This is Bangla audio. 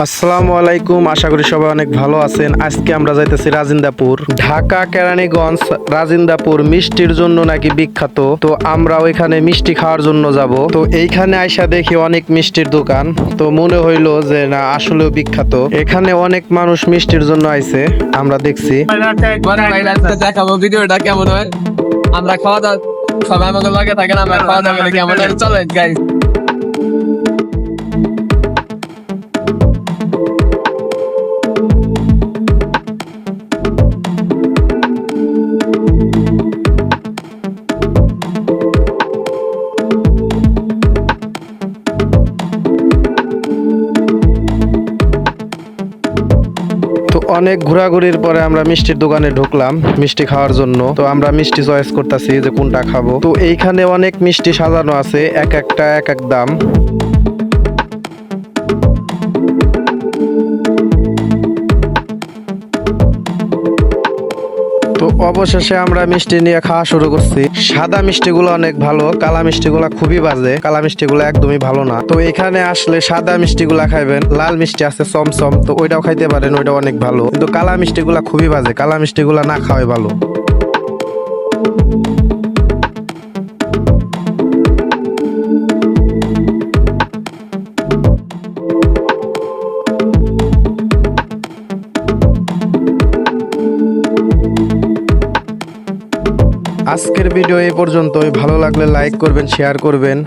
আসসালামু আলাইকুম, আশা করি সবাই অনেক ভালো আছেন। আজকে আমরা যাইতেছি রাজিন্দাপুর, ঢাকা কেরানীগঞ্জ। রাজিন্দাপুর মিষ্টির জন্য নাকি বিখ্যাত, তো আমরা ওইখানে মিষ্টি খাওয়ার জন্য যাব। তো এইখানে আইসা দেখি অনেক মিষ্টির দোকান, তো মনে হইলো যে না আসলেও বিখ্যাত। এখানে অনেক মানুষ মিষ্টির জন্য আইছে, আমরা দেখছি। দেখাবো ভিডিওটা কেমন হয়। আমরা খাওয়া দাওয়া সবাই আমাদের লগে থাকেন, আমরা খাওয়া দাওয়া করে কেমন হয় চলেন গাইস। তো অনেক ঘোরাঘুরির পরে আমরা মিষ্টির দোকানে ঢুকলাম মিষ্টি খাওয়ার জন্য। তো আমরা মিষ্টি চয়েস করতেছি যে কোনটা খাবো। তো এইখানে অনেক মিষ্টি সাজানো আছে, এক একটা এক এক দাম। তো অবশেষে আমরা মিষ্টি নিয়ে খাওয়া শুরু করছি। সাদা মিষ্টিগুলো অনেক ভালো, কালা মিষ্টিগুলো খুবই বাজে। কালা মিষ্টিগুলো একদমই ভালো না। তো এখানে আসলে সাদা মিষ্টিগুলা খাইবেন। লাল মিষ্টি আছে চমচম, তো ওইটাও খাইতে পারেন, ওইটাও অনেক ভালো। কিন্তু কালা মিষ্টিগুলা খুবই বাজে, কালা মিষ্টিগুলা না খাওয়াই ভালো। আজকের ভিডিও এই পর্যন্তই। ভালো লাগলে লাইক করবেন, শেয়ার করবেন।